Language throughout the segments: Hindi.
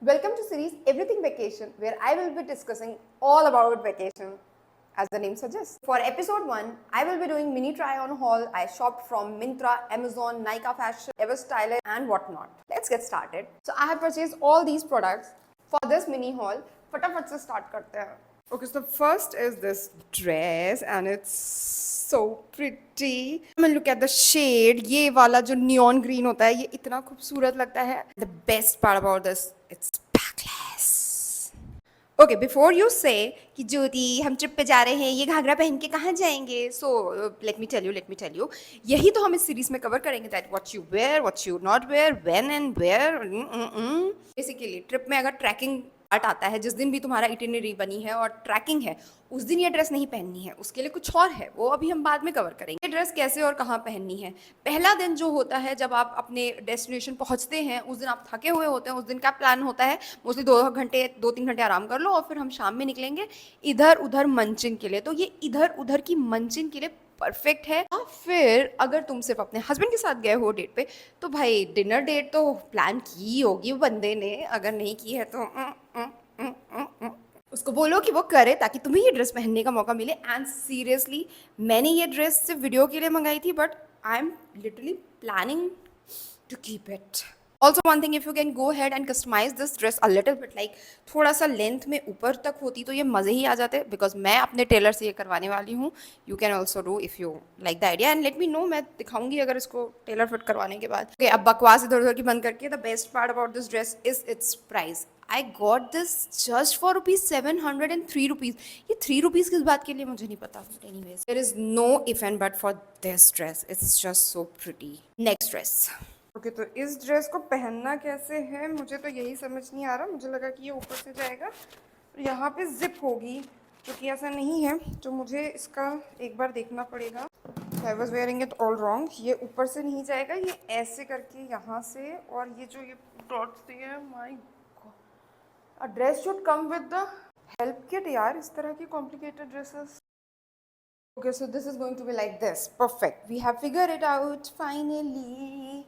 Welcome to series Everything Vacation, where I will be discussing all about vacation, as the name suggests. For episode 1, I will be doing mini try-on haul. I shopped from Myntra, Amazon, Nykaa Fashion, Everstyler and whatnot. Let's get started. So I have purchased all these products for this mini haul. फटाफट से start करते हैं. Okay, so first is this dress and it's so pretty. I mean, look at the shade. ये वाला जो neon green होता है, ये इतना खूबसूरत लगता है. The best part about this, it's backless. Okay, before you say कि ज्योति हम ट्रिप पे जा रहे हैं, ये घाघरा पहन के कहाँ जाएंगे? So let me tell you. यही तो हम इस सीरीज में कवर करेंगे. That what you wear, what you not wear, when and where. Basically, trip में अगर ट्रैकिंग पार्ट आता है, जिस दिन भी तुम्हारा इटिनरी बनी है और ट्रैकिंग है, उस दिन ये ड्रेस नहीं पहननी है, उसके लिए कुछ और है, वो अभी हम बाद में कवर करेंगे. ये ड्रेस कैसे और कहाँ पहननी है. पहला दिन जो होता है जब आप अपने डेस्टिनेशन पहुंचते हैं, उस दिन आप थके हुए होते हैं. उस दिन का प्लान होता है मोस्टली 2-3 घंटे आराम कर लो और फिर हम शाम में निकलेंगे इधर उधर मंचिंग के लिए. तो ये इधर उधर की मंचिंग के लिए परफेक्ट है. फिर अगर तुम सिर्फ अपने हस्बैंड के साथ गए हो डेट पे, तो भाई डिनर डेट तो प्लान की होगी बंदे ने. अगर नहीं की है तो उसको बोलो कि वो करे ताकि तुम्हें ये ड्रेस पहनने का मौका मिले. एंड सीरियसली मैंने ये ड्रेस सिर्फ वीडियो के लिए मंगाई थी, but I am literally planning to keep it. Also one thing, if you can go ahead and customize this dress a little bit, like थोड़ा सा लेंथ में ऊपर तक होती तो ये मज़े ही आ जाते. बिकॉज मैं अपने टेलर से ये करवाने वाली हूँ. You can also do if you like the idea and let me know. मैं दिखाऊंगी अगर इसको टेलर फिट करवाने के बाद. okay, अब बकवास इधर उधर की बंद करके the best part about this dress is it's price. I got this just for ₹703. ये 3 रुपीज़ किस बात के लिए मुझे नहीं पता. But anyways, there is no if and but for this dress. It's just so pretty. Next dress. Okay, तो इस ड्रेस को पहनना कैसे है मुझे तो यही समझ नहीं आ रहा. मुझे लगा कि ये ऊपर से जाएगा और यहाँ पे जिप होगी, जो कि ऐसा नहीं है. तो मुझे इसका एक बार देखना पड़ेगा. I was wearing it all wrong. ये ऊपर से नहीं जाएगा, ये ऐसे करके यहाँ से. और ये जो ये डॉट्स दिए हैं, my god, a dress should come with the help kit यार. इस तरह की complicated dresses. Okay, so this is going to be like this. Perfect. We have figured it out finally.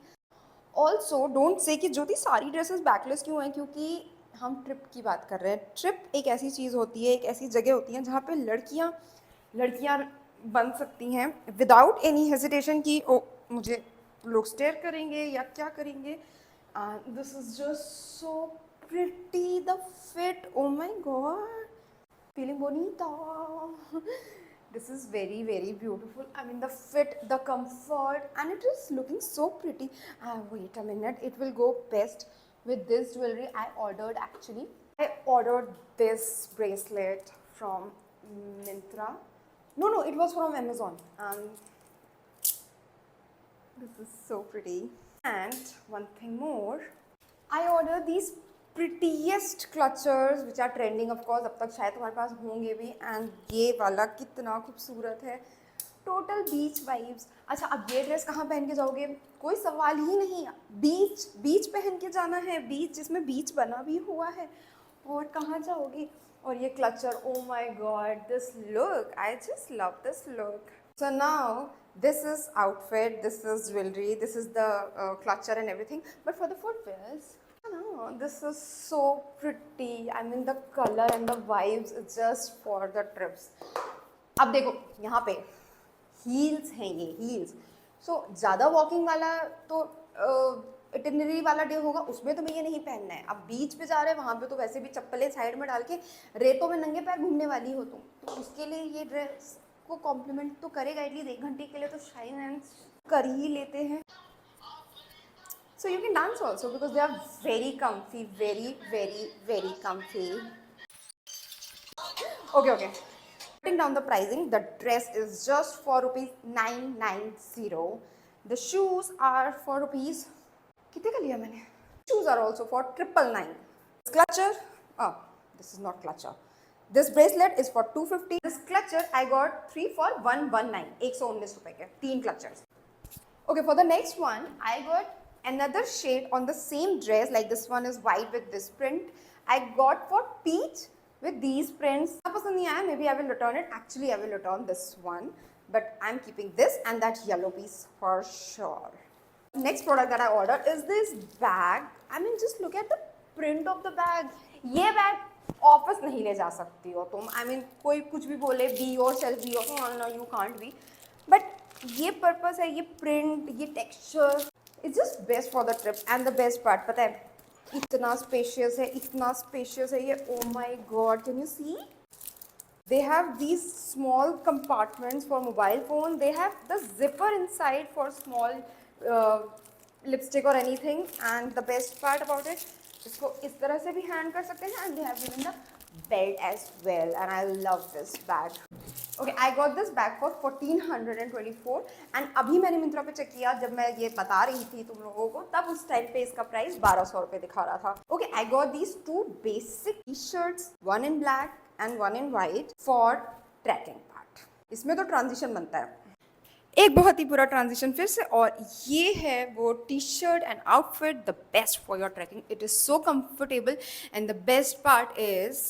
Also don't say कि ज्योति सारी ड्रेसेस बैकलेस क्यों हैं, क्योंकि हम ट्रिप की बात कर रहे हैं. ट्रिप एक ऐसी चीज़ होती है, एक ऐसी जगह होती है जहाँ पे लड़कियाँ बन सकती हैं विदाउट एनी हेजिटेशन कि ओ मुझे लोग स्टेयर करेंगे या क्या करेंगे. This is just so pretty. The fit, oh my god, feeling bonita. This is very very beautiful. I mean the fit, the comfort, and it is looking so pretty. Wait a minute, it will go best with this jewelry I ordered. Actually, I ordered this bracelet from Myntra. No, it was from Amazon. This is so pretty. And one thing more, I ordered these prettiest clutchers which are trending of course. अब तक शायद तुम्हारे पास होंगे भी. एंड ये वाला कितना खूबसूरत है. टोटल बीच वाइब्स. अच्छा, अब ये ड्रेस कहाँ पहन के जाओगे, कोई सवाल ही नहीं. बीच पहन के जाना है, बीच जिसमें बीच बना भी हुआ है. और कहाँ जाओगे. और ये clutcher, oh my God, this look, I just love this look. So now this is outfit, this is jewelry, this is the clutcher and everything. But for the footwears, no, this is so pretty. I mean the color and the vibes is just for the trips. अब देखो यहाँ पे हील्स हैं, ये हील्स. सो ज़्यादा वॉकिंग वाला तो इटिनरी वाला डे होगा, उसमें तो मैं ये नहीं पहनना है. अब बीच पे जा रहे हैं, वहाँ पे तो वैसे भी चप्पलें साइड में डाल के रेतों में नंगे पैर घूमने वाली हो तुम, तो उसके लिए ये ड्रेस को कॉम्प्लीमेंट तो करेगा. एटलीस्ट 1 घंटे के लिए तो शाइन एंड कर ही लेते हैं. So you can dance also because they are very comfy, very comfy. Okay. Putting down the pricing, the dress is just for ₹990. The shoes are for rupees. कितने का लिया मैंने? Shoes are also for 999. This clutcher, this is not clutcher. This bracelet is for 250. This clutcher I got 3 for 119. 119 रुपए के 3 clutchers. Okay, for the next one, I got another shade on the same dress. Like this one is white with this print. I got for peach with these prints. पसंद नहीं आया, maybe I will return it. Actually, I will return this one, but I'm keeping this and that yellow piece for sure. Next product that I ordered is this bag. I mean, just look at the print of the bag, ये बैग ऑफिस नहीं ले जा सकती हो तुम। आई मीन कोई कुछ भी बोले, be yourself, be your, no you can't be, but ये पर्पस है, ये प्रिंट, ये texture, it's just best for the trip. And the best part पता है, इतना स्पेशियस है, इतना स्पेशियस है ये, oh my god, can you see? They have these small compartments for mobile phone. They have the zipper inside for small lipstick or anything. And the best part about it, इसको इस तरह से भी hand कर सकते हैं, and they have given the belt as well. And I love this bag. Okay, I got this bag for 1424 and अभी मैंने मिंत्रा पे चेक किया, जब मैं ये बता रही थी तुम लोगों को, तब उस टाइम पे इसका प्राइस 1200 रुपये दिखा रहा था। Okay, I got these two basic t-shirts, one in black and one in white for trekking part. इसमें तो ट्रांजिशन बनता है, एक बहुत ही बुरा ट्रांजिशन फिर से, और ये है वो T shirt and outfit, the best for your trekking. It is so comfortable and the best part is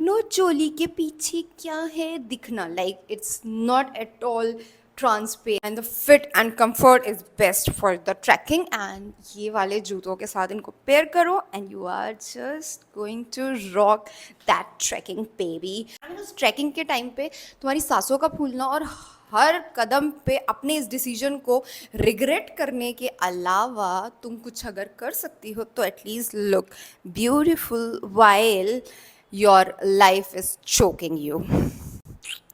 no चोली के पीछे क्या है दिखना, like it's not at all transparent and the fit and comfort is best for the trekking. And ये वाले जूतों के साथ इनको पेयर करो and you are just going to rock that trekking baby. उस ट्रैकिंग के टाइम पे तुम्हारी सांसों का फूलना और हर कदम पे अपने इस डिसीजन को रिग्रेट करने के अलावा तुम कुछ अगर कर सकती हो तो at least look beautiful while your life is choking you.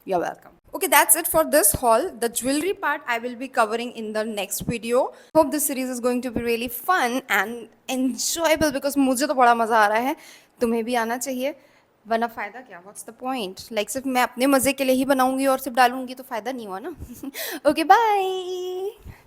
You are welcome. Okay, that's it for this haul. The jewelry part I will be covering in the next video. Hope this series is going to be really fun and enjoyable because मुझे तो बड़ा मज़ा आ रहा है, तुम्हें भी आना चाहिए, वरना फ़ायदा क्या? What's the point? Like सिर्फ मैं अपने मज़े के लिए ही बनाऊंगी और सिर्फ डालूंगी तो फ़ायदा नहीं हुआ ना। Okay, bye.